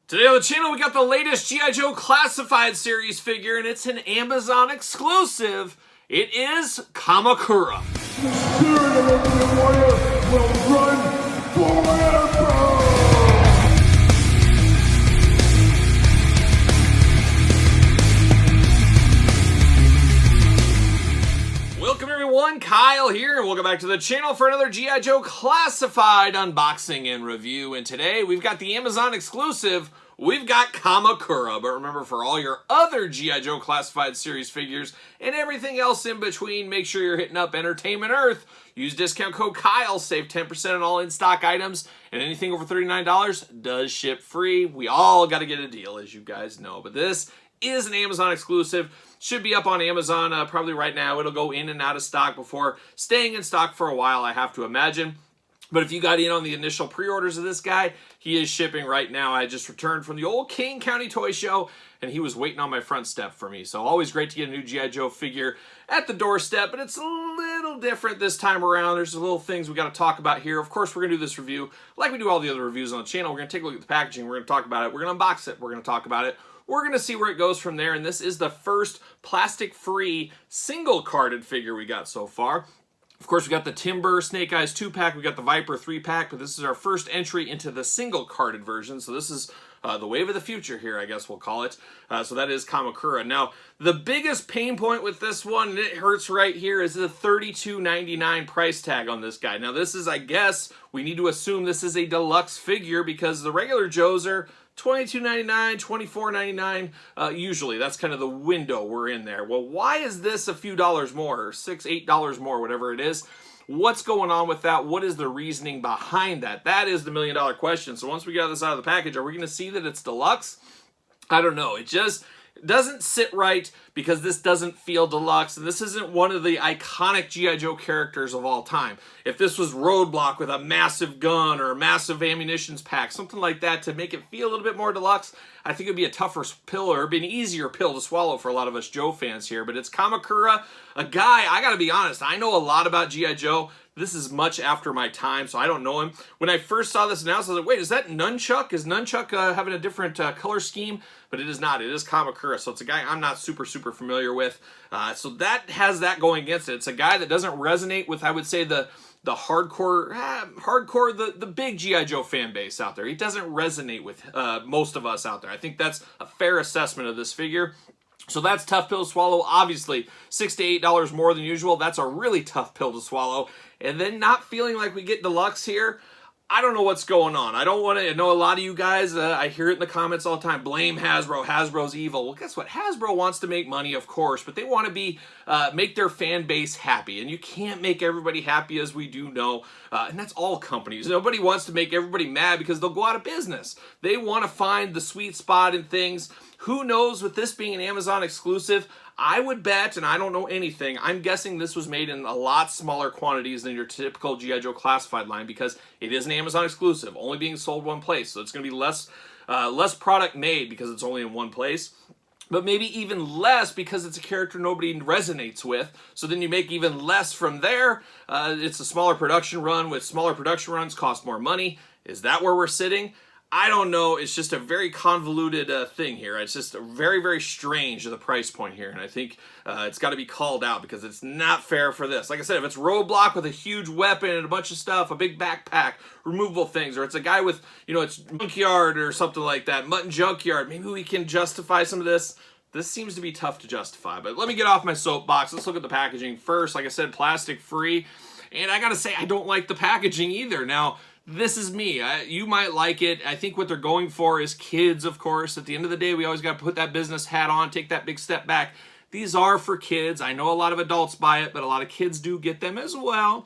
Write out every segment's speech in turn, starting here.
Today on the channel, we got the latest G.I. Joe Classified Series figure, and it's an Amazon exclusive. It is Kamakura. The spirit of Ultimate Warrior will run forever! Welcome everyone, Kyle here, and welcome back to the channel for another G.I. Joe Classified unboxing and review. And today, we've got the Amazon exclusive. We've got Kamakura, but remember, for all your other G.I. Joe Classified Series figures and everything else in between, make sure you're hitting up Entertainment Earth. Use discount code Kyle, save 10% on all in-stock items, and anything over $39 does ship free. We all got to get a deal, as you guys know, but this is an Amazon exclusive. Should be up on Amazon probably right now. It'll go in and out of stock before staying in stock for a while, I have to imagine. But if you got in on the initial pre-orders of this guy, he is shipping right now. I just returned from the old Kane County Toy Show, and he was waiting on my front step for me. So always great to get a new G.I. Joe figure at the doorstep, but it's a little different this time around. There's a little things we got to talk about here. Of course, we're going to do this review like we do all the other reviews on the channel. We're going to take a look at the packaging. We're going to talk about it. We're going to unbox it. We're going to talk about it. We're going to see where it goes from there, and this is the first plastic-free single-carded figure we got so far. Of course, we got the Timber Snake Eyes 2-pack, we got the Viper 3-pack, but this is our first entry into the single-carded version, so this is the wave of the future here, I guess we'll call it. So that is Kamakura. Now, the biggest pain point with this one, and it hurts right here, is the $32.99 price tag on this guy. Now, this is, I guess, we need to assume this is a deluxe figure because the regular Joes are $22.99, $24.99, usually. That's kind of the window we're in there. Well, why is this a few dollars more, or $6, $8 more, whatever it is? What's going on with that? What is the reasoning behind that? That is the million-dollar question. So once we get this out of the package, are we going to see that it's deluxe? I don't know. It just doesn't sit right because this doesn't feel deluxe, and this isn't one of the iconic G.I. Joe characters of all time. If this was Roadblock with a massive gun or a massive ammunitions pack, something like that to make it feel a little bit more deluxe, I think it would be a tougher pill, or it'd be an easier pill to swallow for a lot of us Joe fans here. But it's Kamakura, a guy, I gotta be honest, I know a lot about G.I. Joe. This is much after my time, so I don't know him. When I first saw this announced, I was like, wait, is that Nunchuck? Is Nunchuck having a different color scheme? But it is not. It is Kamakura, so it's a guy I'm not super familiar with. So that has that going against it. It's a guy that doesn't resonate with, I would say, the hardcore, the big G.I. Joe fan base out there. He doesn't resonate with most of us out there. I think that's a fair assessment of this figure. So that's tough pill to swallow. Obviously, $6 to $8 more than usual. That's a really tough pill to swallow. And then not feeling like we get deluxe here, I don't know what's going on. I don't want to, I know a lot of you guys, I hear it in the comments all the time, blame Hasbro, Hasbro's evil. Well, guess what? Hasbro wants to make money, of course, but they want to be, make their fan base happy. And you can't make everybody happy, as we do know. And that's all companies. Nobody wants to make everybody mad because they'll go out of business. They want to find the sweet spot in things. Who knows, with this being an Amazon exclusive, I would bet, and I don't know anything, I'm guessing this was made in a lot smaller quantities than your typical G.I. Joe Classified line because it is an Amazon exclusive, only being sold one place. So it's going to be less product made because it's only in one place. But maybe even less because it's a character nobody resonates with. So then you make even less from there. It's a smaller production run. With smaller production runs, cost more money. Is that where we're sitting? I don't know. It's just a very convoluted thing here. It's just very strange, the price point here. And I think it's got to be called out because it's not fair for this. Like I said, if it's Roadblock with a huge weapon and a bunch of stuff, a big backpack, removable things, or it's a guy with, it's Junkyard or something like that, Mutton Junkyard, maybe we can justify some of this. This seems to be tough to justify. But let me get off my soapbox. Let's look at the packaging first. Like I said, plastic free. And I got to say, I don't like the packaging either. Now, this is me. You might like it. I think what they're going for is kids, of course. At the end of the day, we always got to put that business hat on, take that big step back. These are for kids. I know a lot of adults buy it, but a lot of kids do get them as well.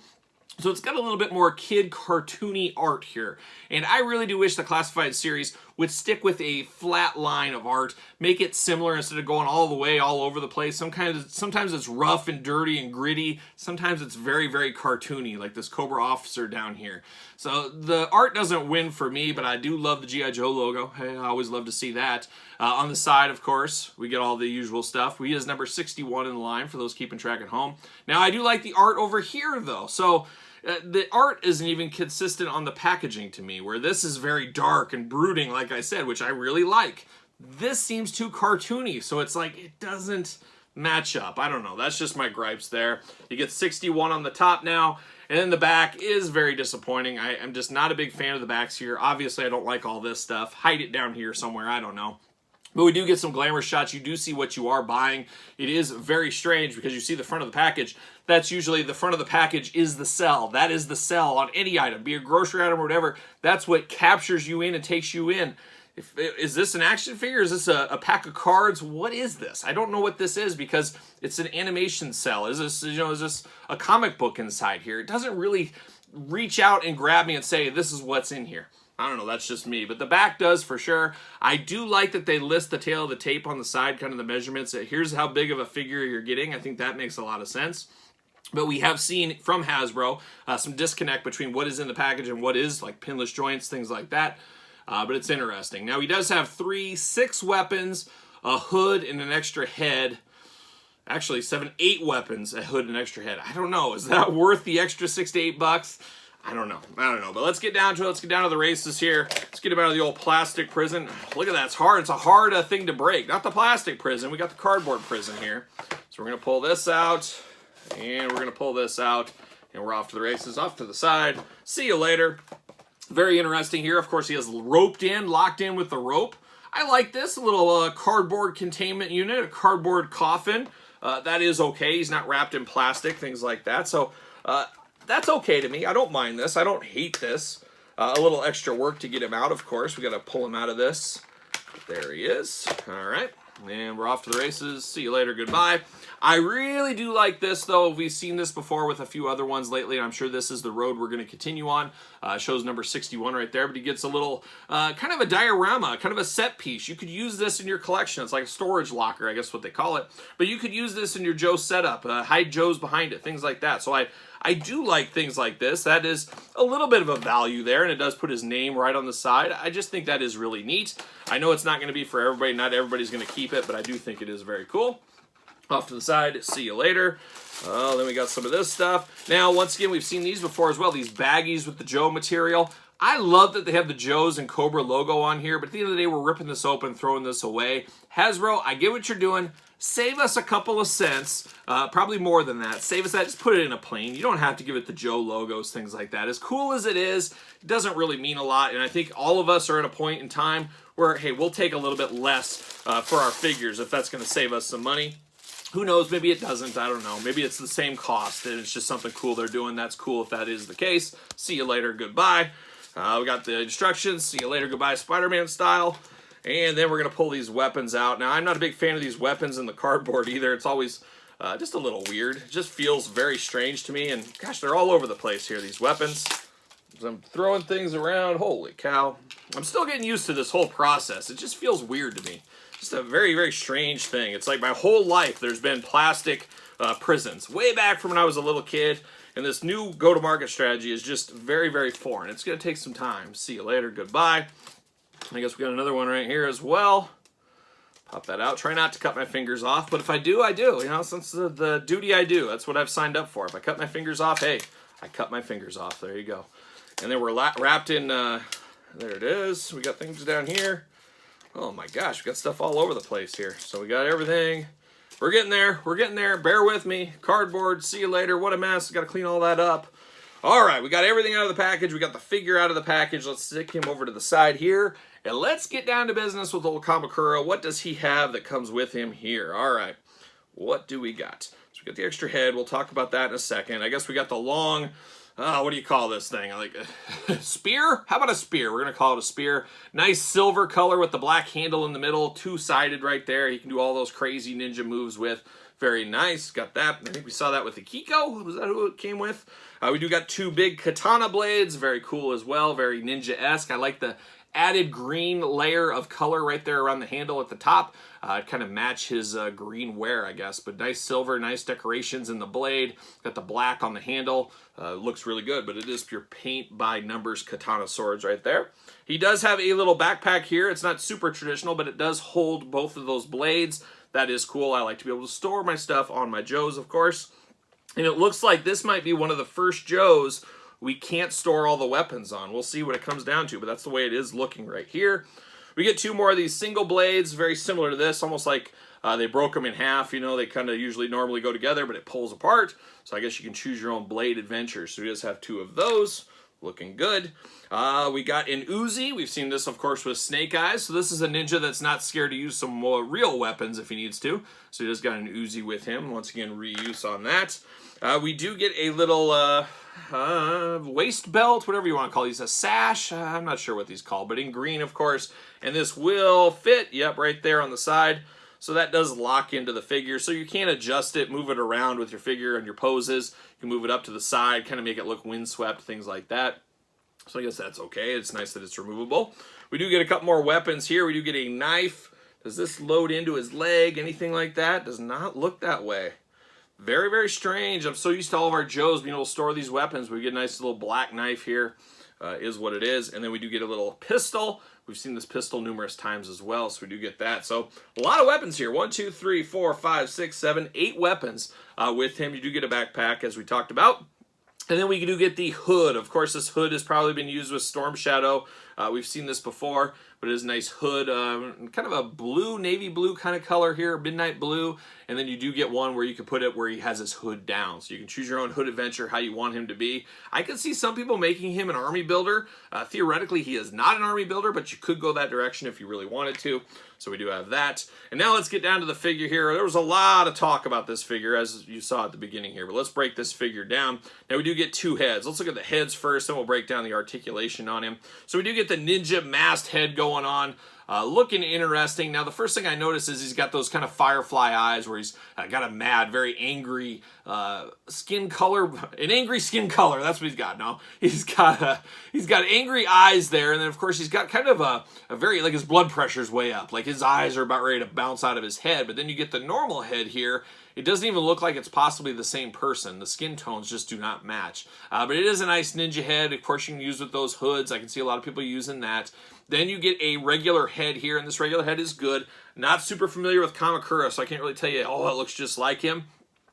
So it's got a little bit more kid cartoony art here. And I really do wish the Classified series would stick with a flat line of art, make it similar instead of going all the way all over the place. Sometimes it's rough and dirty and gritty. Sometimes it's very cartoony, like this Cobra officer down here. So the art doesn't win for me, but I do love the G.I. Joe logo. Hey, I always love to see that. On the side, of course, we get all the usual stuff. We is number 61 in the line for those keeping track at home. Now, I do like the art over here, though. So The art isn't even consistent on the packaging to me, where this is very dark and brooding, like I said, which I really like. This seems too cartoony, so it's like it doesn't match up. I don't know. That's just my gripes there. You get 61 on the top now, and then the back is very disappointing. I'm just not a big fan of the backs here. Obviously, I don't like all this stuff. Hide it down here somewhere. I don't know. But we do get some glamour shots. You do see what you are buying. It is very strange because you see the front of the package. That's usually the front of the package is the sell. That is the sell on any item, be it a grocery item or whatever. That's what captures you in and takes you in. Is this an action figure? Is this a pack of cards? What is this? I don't know what this is because it's an animation cell. Is this, is this a comic book inside here? It doesn't really reach out and grab me and say, this is what's in here. I don't know, that's just me. But the back does for sure. I do like that they list the tail of the tape on the side, kind of the measurements. Here's how big of a figure you're getting. I think that makes a lot of sense. But we have seen from Hasbro some disconnect between what is in the package and what is, like pinless joints, things like that. But it's interesting. Now, he does have 6 weapons, a hood, and an extra head. Actually, 8 weapons, a hood, and an extra head. I don't know. Is that worth the extra $6 to $8? I don't know. But let's get down to it. Let's get down to the races here. Let's get him out of the old plastic prison. Look at that. It's hard. It's a hard thing to break. Not the plastic prison. We got the cardboard prison here. So we're going to pull this out. And we're going to pull this out. And we're off to the races. Off to the side. See you later. Very interesting here. Of course, he has locked in with the rope. I like this. A little cardboard containment unit. A cardboard coffin. That is okay. He's not wrapped in plastic. Things like that. So, that's okay to me. I don't mind this. I don't hate this. A little extra work to get him out, of course. We got to pull him out of this. There he is. All right. And we're off to the races. See you later. Goodbye. I really do like this, though. We've seen this before with a few other ones lately, and I'm sure this is the road we're going to continue on. Shows number 61 right there, but he gets a little kind of a diorama, kind of a set piece. You could use this in your collection. It's like a storage locker, I guess what they call it. But you could use this in your Joe setup, hide Joe's behind it, things like that. So I do like things like this. That is a little bit of a value there, and it does put his name right on the side. I just think that is really neat. I know it's not going to be for everybody. Not everybody's going to keep it, but I do think it is very cool. Off to the side. See you later. Then we got some of this stuff. Now, once again, we've seen these before as well. These baggies with the Joe material. I love that they have the Joe's and Cobra logo on here, but at the end of the day, we're ripping this open, throwing this away. Hasbro, I get what you're doing. Save us a couple of cents, probably more than that. Save us that, just put it in a plane. You don't have to give it the Joe logos, things like that. As cool as it is, it doesn't really mean a lot, and I think all of us are at a point in time where, hey, we'll take a little bit less for our figures if that's going to save us some money. Who knows? Maybe it doesn't. I don't know. Maybe it's the same cost, and it's just something cool they're doing. That's cool if that is the case. See you later. Goodbye. We got the instructions. See you later. Goodbye, Spider-Man style. And then we're going to pull these weapons out. Now, I'm not a big fan of these weapons in the cardboard either. It's always just a little weird. It just feels very strange to me. And, gosh, they're all over the place here, these weapons. As I'm throwing things around. Holy cow. I'm still getting used to this whole process. It just feels weird to me. Just a very, very strange thing. It's like my whole life there's been plastic prisons. Way back from when I was a little kid. And this new go-to-market strategy is just very, very foreign. It's going to take some time. See you later. Goodbye. I guess we got another one right here as well. Pop that out. Try not to cut my fingers off, but if I do, I do. You know, since the duty I do. That's what I've signed up for. If I cut my fingers off, hey, I cut my fingers off. There you go. And then we're wrapped in, there it is. We got things down here. Oh my gosh, we got stuff all over the place here. So we got everything. We're getting there. We're getting there. Bear with me. Cardboard. See you later. What a mess. Got to clean all that up. All right, we got everything out of the package. We got the figure out of the package. Let's stick him over to the side here. And let's get down to business with old Kamakura. What does he have that comes with him here? All right, what do we got? So we got the extra head. We'll talk about that in a second. I guess we got the long, what do you call this thing? Like spear? How about a spear? We're going to call it a spear. Nice silver color with the black handle in the middle. Two-sided right there. You can do all those crazy ninja moves with. Very nice. Got that. I think we saw that with the Kiko. Was that who it came with? We do got 2 big katana blades. Very cool as well. Very ninja-esque. I like the added green layer of color right there around the handle at the top. Kind of match his green wear, I guess. But nice silver, nice decorations in the blade. Got the black on the handle. Looks really good, but it is pure paint by numbers katana swords right there. He does have a little backpack here. It's not super traditional, but it does hold both of those blades. That is cool. I like to be able to store my stuff on my Joes, of course. And it looks like this might be one of the first Joes we can't store all the weapons on. We'll see what it comes down to, but that's the way it is looking right here. We get 2 more of these single blades, very similar to this, almost like they broke them in half. You know, they kind of usually normally go together, but it pulls apart. So I guess you can choose your own blade adventure. So we just have 2 of those. Looking good. We got an Uzi. We've seen this, of course, with Snake Eyes. So this is a ninja that's not scared to use some more real weapons if he needs to. So he just got an Uzi with him. Once again, reuse on that. We do get a little waist belt, whatever you want to call these, a sash. I'm not sure what these call, but in green, of course. And this will fit, yep, right there on the side. So that does lock into the figure, so you can adjust it, move it around with your figure and your poses. You can move it up to the side, kind of make it look windswept, things like that. So I guess that's okay. It's nice that it's removable. We do get a couple more weapons here. We do get a knife. Does this load into his leg? Anything like that? Does not look that way. Very, very strange. I'm so used to all of our Joes being able to store these weapons. We get a nice little black knife here, is what it is. And then we do get a little pistol. We've seen this pistol numerous times as well, so we do get that. So a lot of weapons here. 1, 2, 3, 4, 5, 6, 7, 8 weapons with him. You do get a backpack, as we talked about. And then we do get the hood. Of course, this hood has probably been used with Storm Shadow. We've seen this before, but it is a nice hood. Kind of a blue, navy blue kind of color here, midnight blue. And then you do get one where you can put it where he has his hood down. So you can choose your own hood adventure, how you want him to be. I could see some people making him an army builder. Theoretically, he is not an army builder, but you could go that direction if you really wanted to. So we do have that. And now let's get down to the figure here. There was a lot of talk about this figure, as you saw at the beginning here. But let's break this figure down. Now we do get 2 heads. Let's look at the heads first, then we'll break down the articulation on him. So we do get the ninja masked head going on. Looking interesting. Now, the first thing I notice is he's got those kind of firefly eyes where he's got a mad, very angry skin color. An angry skin color. That's what he's got. No, he's got angry eyes there. And then, of course, he's got kind of a very, like his blood pressure's way up. Like his eyes are about ready to bounce out of his head. But then you get the normal head here. It doesn't even look like it's possibly the same person. The skin tones just do not match. But it is a nice ninja head. Of course, you can use with those hoods. I can see a lot of people using that. Then you get a regular head here, and this regular head is good. Not super familiar with Kamakura, so I can't really tell you, oh, it looks just like him.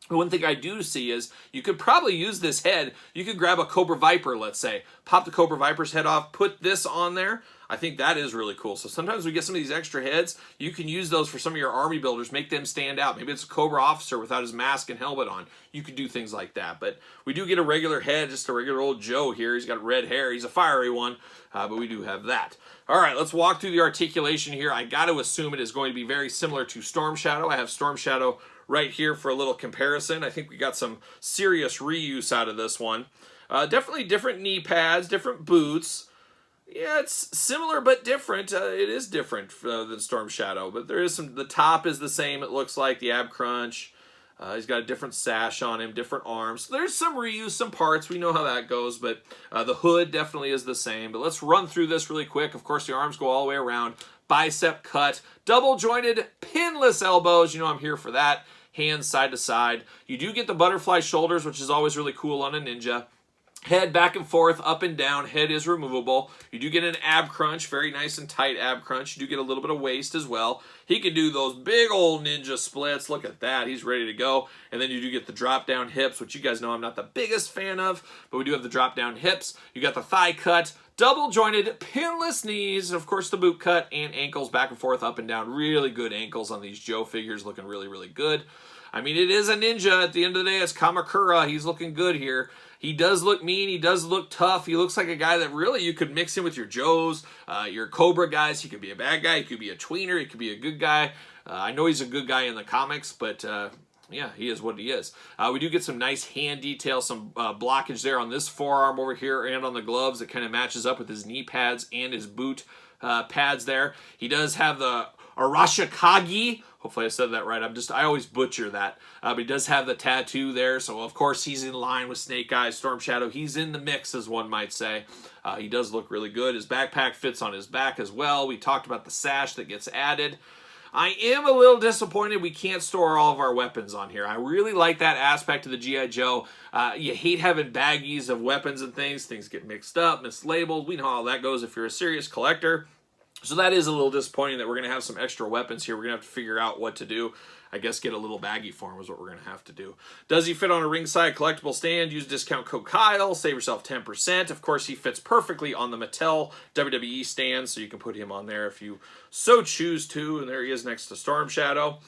One thing I do see is you could probably use this head. You could grab a Cobra Viper, let's say. Pop the Cobra Viper's head off, put this on there. I think that is really cool. So sometimes we get some of these extra heads. You can use those for some of your army builders, make them stand out. Maybe it's a Cobra officer without his mask and helmet on. You could do things like that. But we do get a regular head, just a regular old Joe here. He's got red hair. He's a fiery one, but we do have that. All right, let's walk through the articulation here. I got to assume it is going to be very similar to Storm Shadow. I have Storm Shadow right here for a little comparison. I think we got some serious reuse out of this one. Definitely different knee pads, different boots. Yeah, it's similar but different. It is different than Storm Shadow, but there is some. The top is the same. It looks like the ab crunch. He's got a different sash on him, different arms. So there's some reuse, some parts. We know how that goes, but the hood definitely is the same. But let's run through this really quick. Of course, the arms go all the way around. Bicep cut, double jointed, pinless elbows. You know I'm here for that. Hands side to side. You do get the butterfly shoulders, which is always really cool on a ninja. Head back and forth, up and down. Head is removable. You do get an ab crunch, very nice and tight ab crunch. You do get a little bit of waist as well. He can do those big old ninja splits. Look at that. He's ready to go. And then you do get the drop down hips, which you guys know I'm not the biggest fan of, but we do have the drop down hips. You got the thigh cut, double jointed, pinless knees, of course the boot cut, and ankles back and forth, up and down. Really good ankles on these Joe figures, looking really, really good. I mean, it is a ninja. At the end of the day, it's Kamakura. He's looking good here. He does look mean. He does look tough. He looks like a guy that really you could mix in with your Joes, your Cobra guys. He could be a bad guy. He could be a tweener. He could be a good guy. I know he's a good guy in the comics, but yeah, he is what he is. We do get some nice hand detail, some blockage there on this forearm over here and on the gloves that kind of matches up with his knee pads and his boot pads there. He does have the Arashikage. Hopefully I said that right. I always butcher that. But he does have the tattoo there. So, of course, he's in line with Snake Eyes, Storm Shadow. He's in the mix, as one might say. He does look really good. His backpack fits on his back as well. We talked about the sash that gets added. I am a little disappointed we can't store all of our weapons on here. I really like that aspect of the G.I. Joe. You hate having baggies of weapons and things. Things get mixed up, mislabeled. We know how that goes if you're a serious collector. So that is a little disappointing that we're going to have some extra weapons here. We're going to have to figure out what to do. I guess get a little baggy for him is what we're going to have to do. Does he fit on a ringside collectible stand? Use discount code Kyle. Save yourself 10%. Of course, he fits perfectly on the Mattel WWE stand, so you can put him on there if you so choose to. And there he is next to Storm Shadow.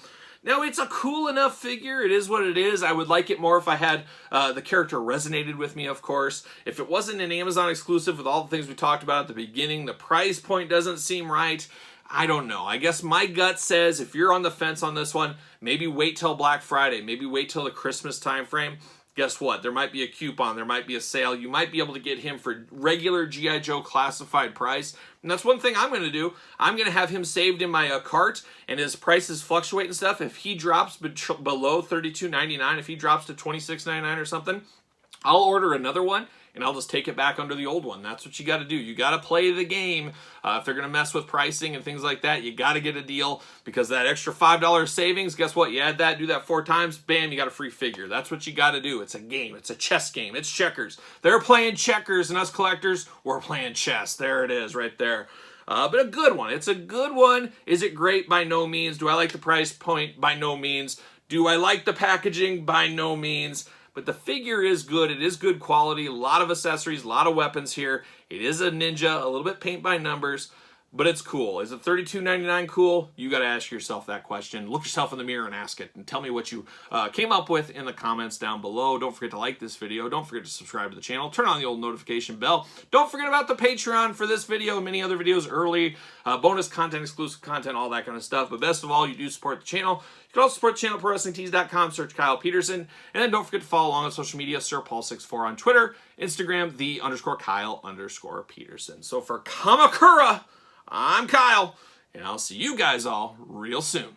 Now, it's a cool enough figure. It is what it is. I would like it more if I had the character resonated with me, of course. If it wasn't an Amazon exclusive with all the things we talked about at the beginning, the price point doesn't seem right. I don't know. I guess my gut says if you're on the fence on this one, maybe wait till Black Friday. Maybe wait till the Christmas time frame. Guess what? There might be a coupon. There might be a sale. You might be able to get him for regular G.I. Joe classified price. And that's one thing I'm going to do. I'm going to have him saved in my cart, and as prices fluctuate and stuff, if he drops below $32.99, if he drops to $26.99 or something, I'll order another one, and I'll just take it back under the old one. That's what you got to do. You got to play the game. If they're going to mess with pricing and things like that, you got to get a deal, because that extra $5 savings, guess what? You add that, do that 4 times, bam, you got a free figure. That's what you got to do. It's a game. It's a chess game. It's checkers. They're playing checkers, and us collectors, we're playing chess. There it is right there. But a good one. It's a good one. Is it great? By no means. Do I like the price point? By no means. Do I like the packaging? By no means. But the figure is good. It is good quality. A lot of accessories, a lot of weapons here. It is a ninja, a little bit paint by numbers, but it's cool. Is it $32.99 cool? You got to ask yourself that question. Look yourself in the mirror and ask it, and tell me what you came up with in the comments down below. Don't forget to like this video. Don't forget to subscribe to the channel. Turn on the old notification bell. Don't forget about the Patreon for this video and many other videos early. Bonus content, exclusive content, all that kind of stuff. But best of all, you do support the channel. You can also support the channel at ProWrestlingTees.com, search Kyle Peterson, and then don't forget to follow along on social media, SirPaul64 on Twitter, Instagram, _Kyle_Peterson. So for Kamakura, I'm Kyle, and I'll see you guys all real soon.